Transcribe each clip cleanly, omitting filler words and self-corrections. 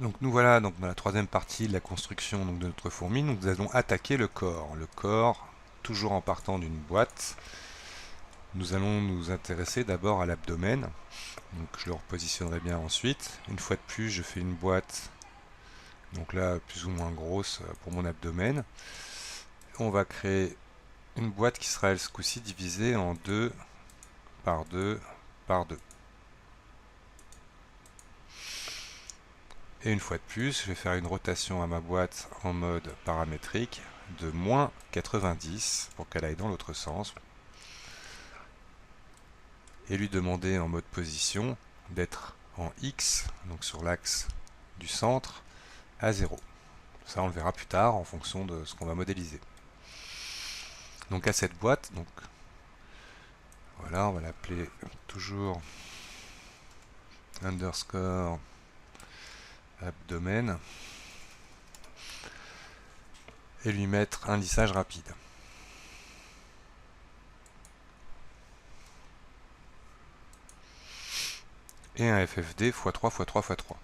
Donc nous voilà donc dans la troisième partie de la construction donc, de notre fourmi. Nous allons attaquer le corps. Le corps, toujours en partant d'une boîte, nous allons nous intéresser d'abord à l'abdomen. Donc je le repositionnerai bien ensuite. Une fois de plus, je fais une boîte, donc là plus ou moins grosse pour mon abdomen. On va créer une boîte qui sera ce coup-ci divisée en 2 par 2 par 2. Et une fois de plus, je vais faire une rotation à ma boîte en mode paramétrique de moins 90 pour qu'elle aille dans l'autre sens. Et lui demander en mode position d'être en X, donc sur l'axe du centre, à 0. Ça on le verra plus tard en fonction de ce qu'on va modéliser. Donc à cette boîte, donc voilà, on va l'appeler toujours underscore abdomen et lui mettre un lissage rapide. Et un FFD x3 x3 x3.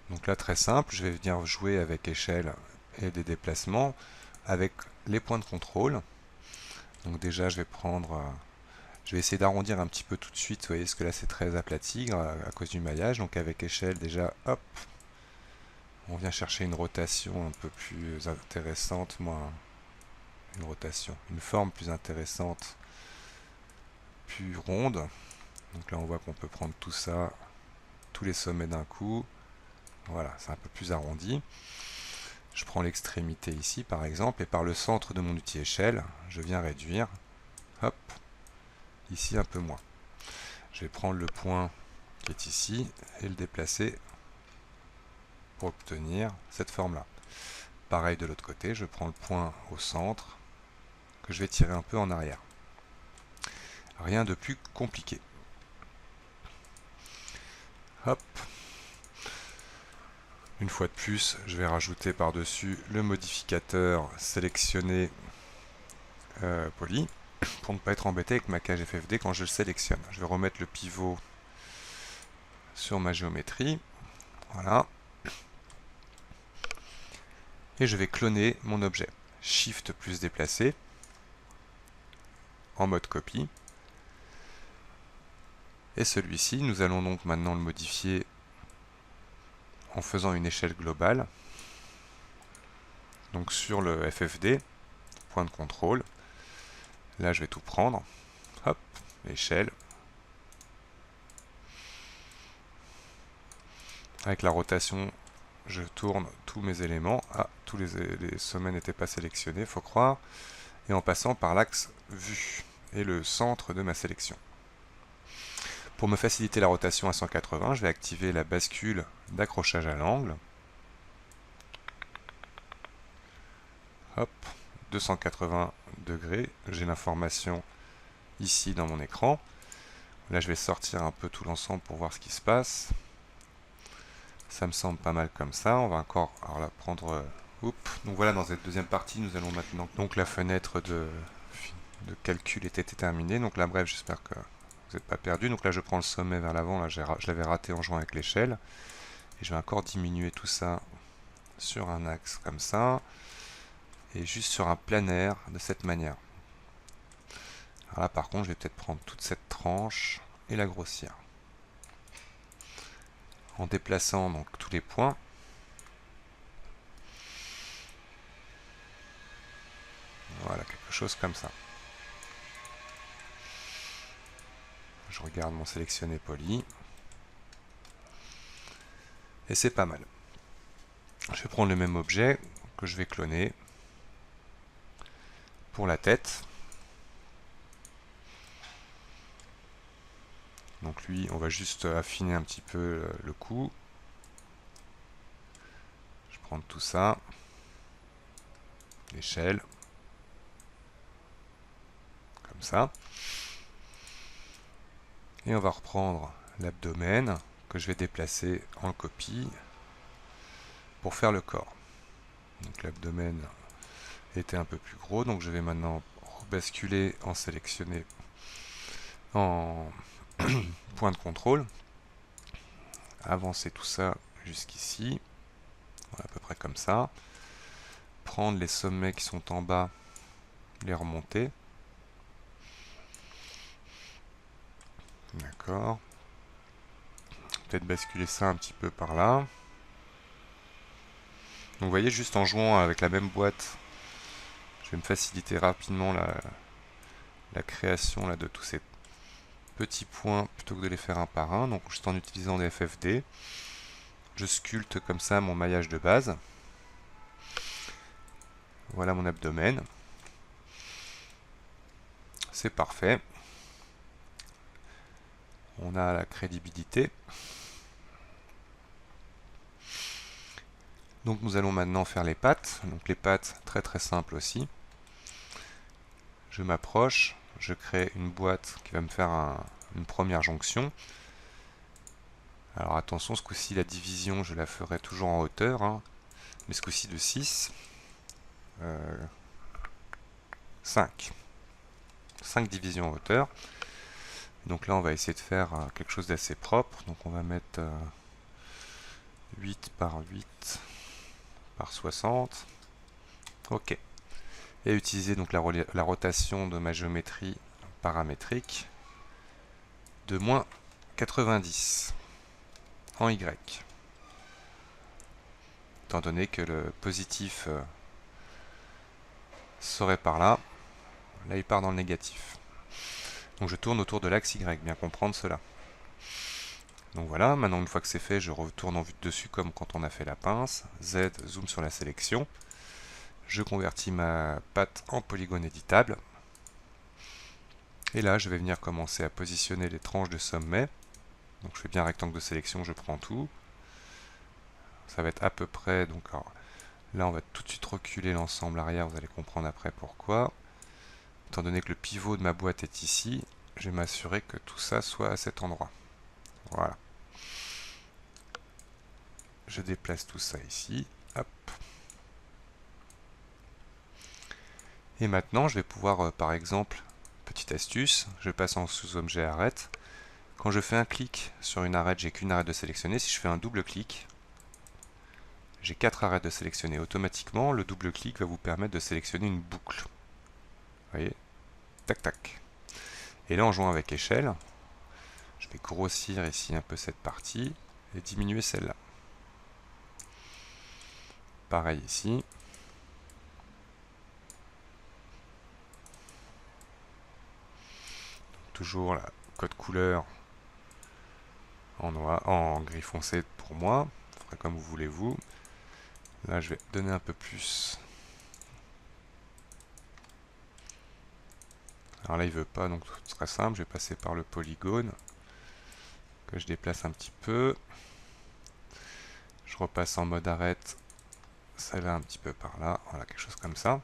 Donc là très simple, je vais venir jouer avec échelle et des déplacements avec les points de contrôle. Donc déjà je vais essayer d'arrondir un petit peu tout de suite, vous voyez, parce que là c'est très aplati à cause du maillage. Donc avec échelle déjà, hop, on vient chercher une rotation un peu plus intéressante, une forme plus intéressante, plus ronde. Donc là on voit qu'on peut prendre tout ça, tous les sommets d'un coup. Voilà, c'est un peu plus arrondi. Je prends l'extrémité ici par exemple, et par le centre de mon outil échelle, je viens réduire, hop, ici un peu moins. Je vais prendre le point qui est ici et le déplacer pour obtenir cette forme-là. Pareil de l'autre côté, je prends le point au centre que je vais tirer un peu en arrière. Rien de plus compliqué. Hop. Une fois de plus, je vais rajouter par-dessus le modificateur sélectionné poly pour ne pas être embêté avec ma cage FFD quand je le sélectionne. Je vais remettre le pivot sur ma géométrie. Voilà. Et je vais cloner mon objet. Shift plus déplacer en mode copie. Et celui-ci, nous allons donc maintenant le modifier en faisant une échelle globale. Donc sur le FFD, point de contrôle, là je vais tout prendre, hop, échelle. Avec la rotation, je tourne tous mes éléments. Ah, tous les sommets n'étaient pas sélectionnés, faut croire. Et en passant par l'axe vue et le centre de ma sélection. Pour me faciliter la rotation à 180, je vais activer la bascule d'accrochage à l'angle. Hop, 280 degrés. J'ai l'information ici dans mon écran. Là, je vais sortir un peu tout l'ensemble pour voir ce qui se passe. Ça me semble pas mal comme ça. On va encore alors là, prendre... Donc voilà, dans cette deuxième partie, nous allons maintenant... Donc la fenêtre de calcul était terminée. Donc là, bref, j'espère que vous n'êtes pas perdu. Donc là, je prends le sommet vers l'avant. Là, je l'avais raté en jouant avec l'échelle. Et je vais encore diminuer tout ça sur un axe comme ça. Et juste sur un planaire de cette manière. Alors là, par contre, je vais peut-être prendre toute cette tranche et la grossir. En déplaçant donc tous les points. Voilà, quelque chose comme ça. Je regarde mon sélectionné poly. Et c'est pas mal. Je vais prendre le même objet que je vais cloner pour la tête. Donc lui, on va juste affiner un petit peu le coup. Je prends tout ça. L'échelle. Comme ça. Et on va reprendre l'abdomen que je vais déplacer en copie pour faire le corps. Donc l'abdomen était un peu plus gros, donc je vais maintenant basculer en sélectionner en point de contrôle avancer tout ça jusqu'ici, à peu près comme ça. Prendre les sommets qui sont en bas, les remonter. D'accord. Peut-être basculer ça un petit peu par là. Donc vous voyez, juste en jouant avec la même boîte, je vais me faciliter rapidement la création là, de tous ces petits points plutôt que de les faire un par un. Donc juste en utilisant des FFD, je sculpte comme ça mon maillage de base. Voilà mon abdomen. C'est parfait. On a la crédibilité. Donc nous allons maintenant faire les pattes. Donc les pattes, très très simple aussi. Je m'approche, je crée une boîte qui va me faire une première jonction. Alors attention, ce coup-ci la division je la ferai toujours en hauteur, hein, mais ce coup-ci de 6. 5. 5 divisions en hauteur. Donc là on va essayer de faire quelque chose d'assez propre. Donc on va mettre 8 par 8 par 60. Ok. Et utiliser donc la rotation de ma géométrie paramétrique de moins 90 en Y. Étant donné que le positif serait par là, là il part dans le négatif. Donc je tourne autour de l'axe Y, bien comprendre cela. Donc voilà, maintenant une fois que c'est fait, je retourne en vue de dessus comme quand on a fait la pince. Z, zoom sur la sélection. Je convertis ma patte en polygone éditable. Et là, je vais venir commencer à positionner les tranches de sommet. Donc je fais bien un rectangle de sélection, je prends tout. Ça va être à peu près, donc alors, là on va tout de suite reculer l'ensemble arrière, vous allez comprendre après pourquoi. Étant donné que le pivot de ma boîte est ici, je vais m'assurer que tout ça soit à cet endroit. Voilà. Je déplace tout ça ici. Hop. Et maintenant, je vais pouvoir, par exemple, petite astuce, je passe en sous-objet arrête. Quand je fais un clic sur une arête, j'ai qu'une arête de sélectionner. Si je fais un double clic, j'ai 4 arêtes de sélectionner. Automatiquement, le double clic va vous permettre de sélectionner une boucle. Vous voyez? Tac, tac. Et là, en jouant avec échelle, je vais grossir ici un peu cette partie et diminuer celle-là. Pareil ici. Toujours la code couleur en noir, en gris foncé pour moi. Ferai comme vous voulez vous. Là, je vais donner un peu plus. Alors là, il veut pas, donc c'est très simple. Je vais passer par le polygone que je déplace un petit peu. Je repasse en mode arrête. Celle-là un petit peu par là. Voilà, quelque chose comme ça.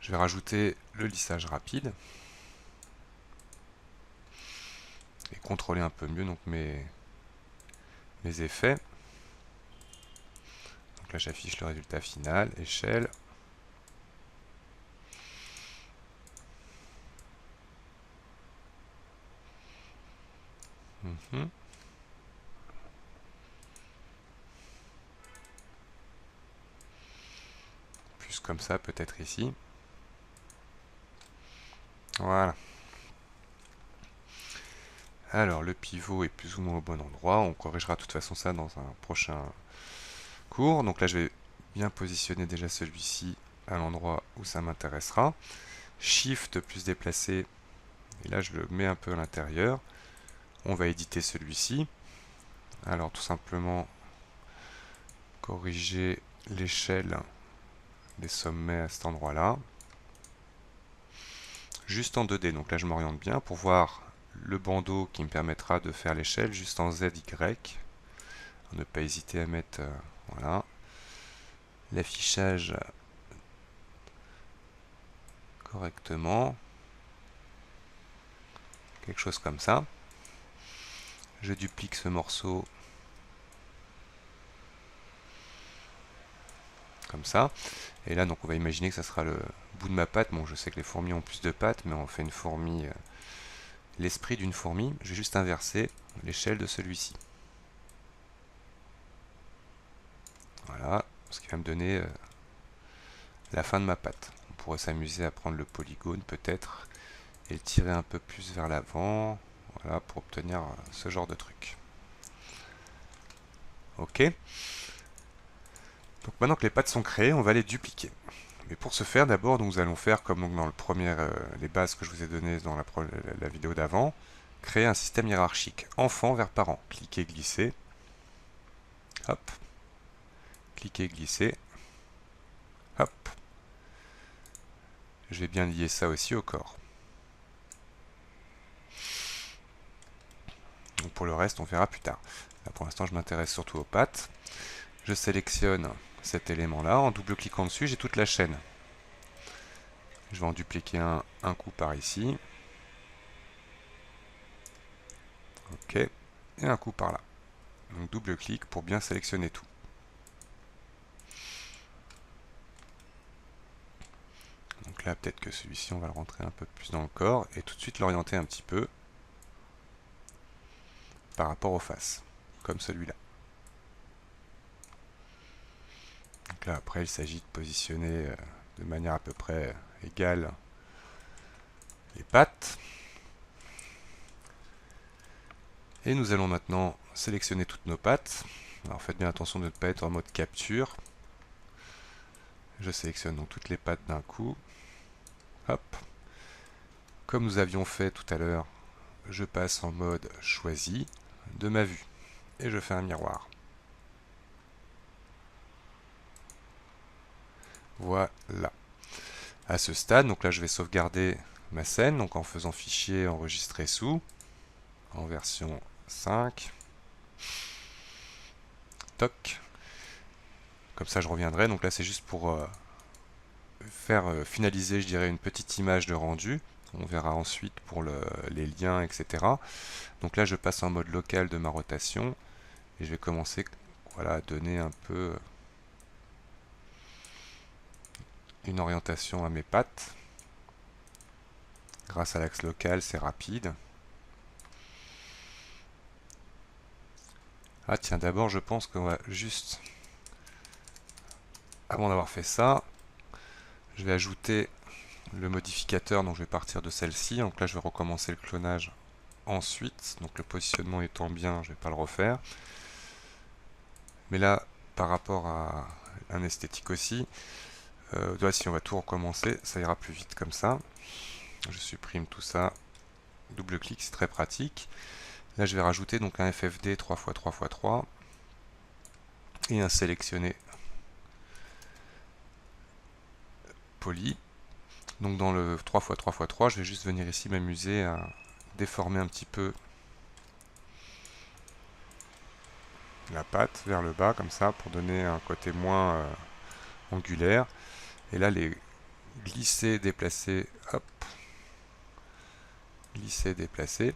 Je vais rajouter le lissage rapide. Et contrôler un peu mieux donc mes effets. Donc là j'affiche le résultat final, échelle. Plus comme ça peut-être ici. Voilà. Alors le pivot est plus ou moins au bon endroit. On corrigera de toute façon ça dans un prochain cours. Donc là je vais bien positionner déjà celui-ci à l'endroit où ça m'intéressera. Shift plus déplacer. Et là je le mets un peu à l'intérieur. On va éditer celui-ci. Alors tout simplement corriger l'échelle des sommets à cet endroit-là. Juste en 2D, donc là je m'oriente bien pour voir le bandeau qui me permettra de faire l'échelle juste en ZY. Ne pas hésiter à mettre voilà, l'affichage correctement. Quelque chose comme ça. Je duplique ce morceau comme ça. Et là donc on va imaginer que ça sera le bout de ma patte. Bon, je sais que les fourmis ont plus de pattes, mais on fait une fourmi l'esprit d'une fourmi, je vais juste inverser l'échelle de celui-ci. Voilà, ce qui va me donner la fin de ma patte. On pourrait s'amuser à prendre le polygone peut-être et le tirer un peu plus vers l'avant, voilà, pour obtenir ce genre de truc. Ok. Donc maintenant que les pattes sont créées, on va les dupliquer. Mais pour ce faire, d'abord, nous allons faire comme donc dans les bases que je vous ai données dans la vidéo d'avant, créer un système hiérarchique enfant vers parent. Cliquez, glisser, hop, cliquez, glisser, hop. Je vais bien lier ça aussi au corps. Donc pour le reste, on verra plus tard. Là, pour l'instant, je m'intéresse surtout aux pattes. Je sélectionne cet élément-là. En double-cliquant dessus, j'ai toute la chaîne. Je vais en dupliquer un coup par ici. Ok. Et un coup par là. Donc double-clic pour bien sélectionner tout. Donc là, peut-être que celui-ci, on va le rentrer un peu plus dans le corps et tout de suite l'orienter un petit peu par rapport aux faces, comme celui-là. Donc là, après, il s'agit de positionner de manière à peu près égale les pattes. Et nous allons maintenant sélectionner toutes nos pattes. Alors faites bien attention de ne pas être en mode capture. Je sélectionne donc toutes les pattes d'un coup. Hop. Comme nous avions fait tout à l'heure, je passe en mode choisi de ma vue. Et je fais un miroir. Voilà. À ce stade, donc là je vais sauvegarder ma scène, donc en faisant fichier enregistrer sous, en version 5. Toc. Comme ça je reviendrai. Donc là c'est juste pour faire finaliser, je dirais, une petite image de rendu. On verra ensuite pour les liens, etc. Donc là je passe en mode local de ma rotation et je vais commencer, voilà, à donner un peu une orientation à mes pattes. Grâce à l'axe local, c'est rapide. Ah tiens, d'abord je pense qu'on va juste, avant d'avoir fait ça, je vais ajouter le modificateur, donc je vais partir de celle-ci. Donc là je vais recommencer le clonage ensuite. Donc le positionnement étant bien, je ne vais pas le refaire. Mais là, par rapport à un esthétique aussi, si on va tout recommencer, ça ira plus vite comme ça. Je supprime tout ça. Double-clic, c'est très pratique. Là je vais rajouter donc un FFD 3x3x3 et un sélectionné poly. Donc dans le 3x3x3, je vais juste venir ici m'amuser à déformer un petit peu la patte vers le bas comme ça pour donner un côté moins angulaire. Et là les glisser, déplacer, hop, glisser, déplacer.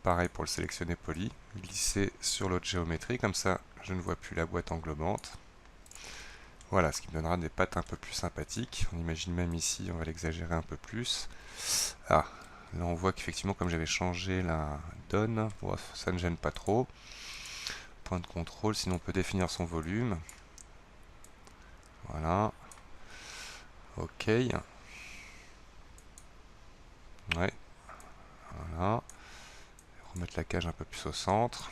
Pareil pour le sélectionner poly, glisser sur l'autre géométrie, comme ça je ne vois plus la boîte englobante. Voilà, ce qui me donnera des pattes un peu plus sympathiques. On imagine même ici, on va l'exagérer un peu plus. Ah, là on voit qu'effectivement comme j'avais changé la donne, bref, ça ne gêne pas trop. Point de contrôle, sinon on peut définir son volume. Voilà. Ok. Ouais. Voilà. Remettre la cage un peu plus au centre.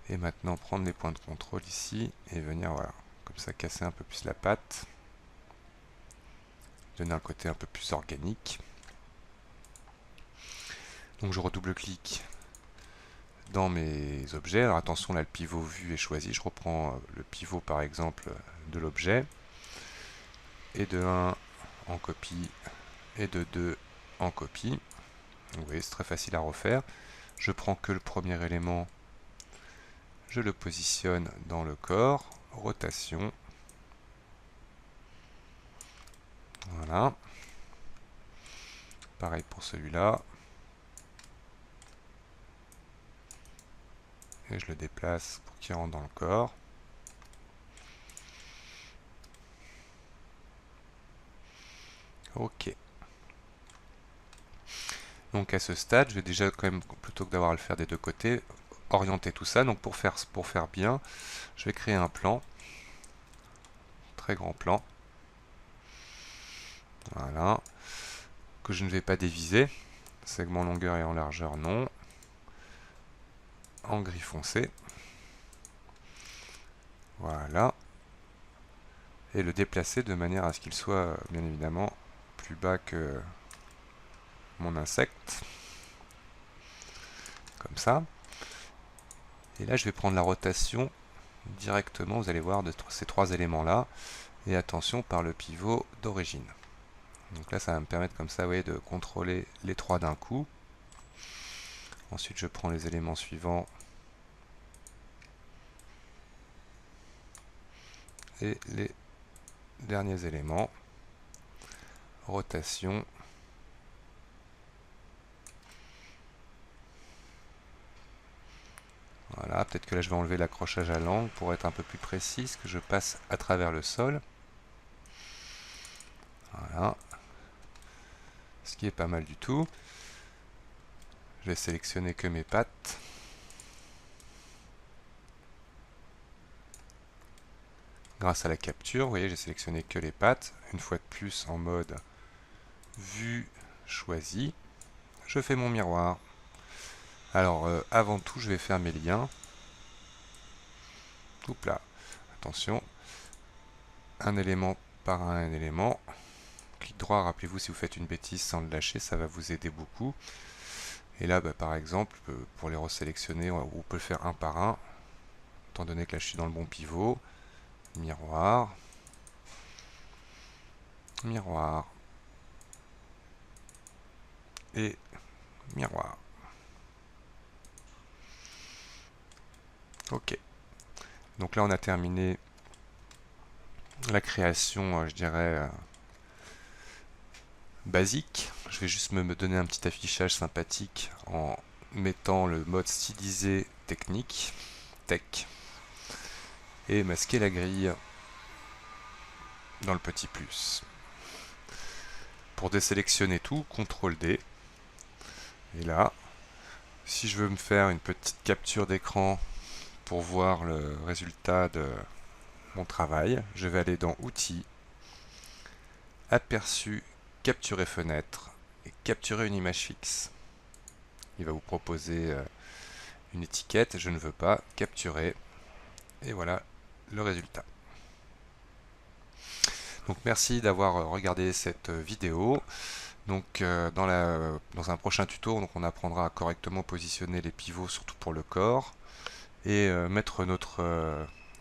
Et maintenant prendre les points de contrôle ici et venir, voilà, comme ça casser un peu plus la patte. Donner un côté un peu plus organique. Donc je redouble-clique dans mes objets. Alors attention, là le pivot vue est choisi. Je reprends le pivot par exemple de l'objet. Et de 1 en copie et de 2 en copie. Vous voyez, c'est très facile à refaire. Je prends que le premier élément, je le positionne dans le corps, rotation. Voilà. Pareil pour celui-là. Et je le déplace pour qu'il rentre dans le corps. Ok. Donc à ce stade, je vais déjà quand même, plutôt que d'avoir à le faire des deux côtés, orienter tout ça. Donc pour faire bien, je vais créer un plan, très grand plan, voilà, que je ne vais pas déviser, segment longueur et en largeur non, en gris foncé, voilà, et le déplacer de manière à ce qu'il soit bien évidemment plus bas que mon insecte, comme ça. Et là je vais prendre la rotation directement, vous allez voir, de ces trois éléments là, et attention par le pivot d'origine. Donc là ça va me permettre comme ça, vous voyez, de contrôler les trois d'un coup. Ensuite je prends les éléments suivants et les derniers éléments, rotation, voilà, peut-être que là je vais enlever l'accrochage à l'angle pour être un peu plus précis, que je passe à travers le sol, voilà, ce qui est pas mal du tout. Je vais sélectionner que mes pattes, grâce à la capture, vous voyez, j'ai sélectionné que les pattes, une fois de plus en mode vue choisie. Je fais mon miroir. Alors avant tout je vais faire mes liens. Oups là, attention, un élément par un élément. Clic droit, rappelez-vous, si vous faites une bêtise sans le lâcher, ça va vous aider beaucoup. Et là par exemple, pour les resélectionner, on peut le faire un par un, étant donné que là je suis dans le bon pivot. Miroir, miroir et miroir. Ok. Donc là on a terminé la création, je dirais, basique. Je vais juste me donner un petit affichage sympathique en mettant le mode stylisé technique, tech, et masquer la grille dans le petit plus. Pour désélectionner tout, CTRL D. Et là, si je veux me faire une petite capture d'écran pour voir le résultat de mon travail, je vais aller dans Outils, Aperçu, Capturer fenêtre et capturer une image fixe. Il va vous proposer une étiquette, je ne veux pas, capturer, et voilà le résultat. Donc merci d'avoir regardé cette vidéo. Donc dans un prochain tuto, on apprendra à correctement positionner les pivots, surtout pour le corps, et mettre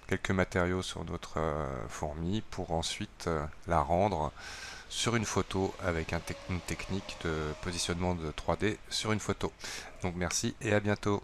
quelques matériaux sur notre fourmi pour ensuite la rendre sur une photo avec une technique de positionnement de 3D sur une photo. Donc merci et à bientôt.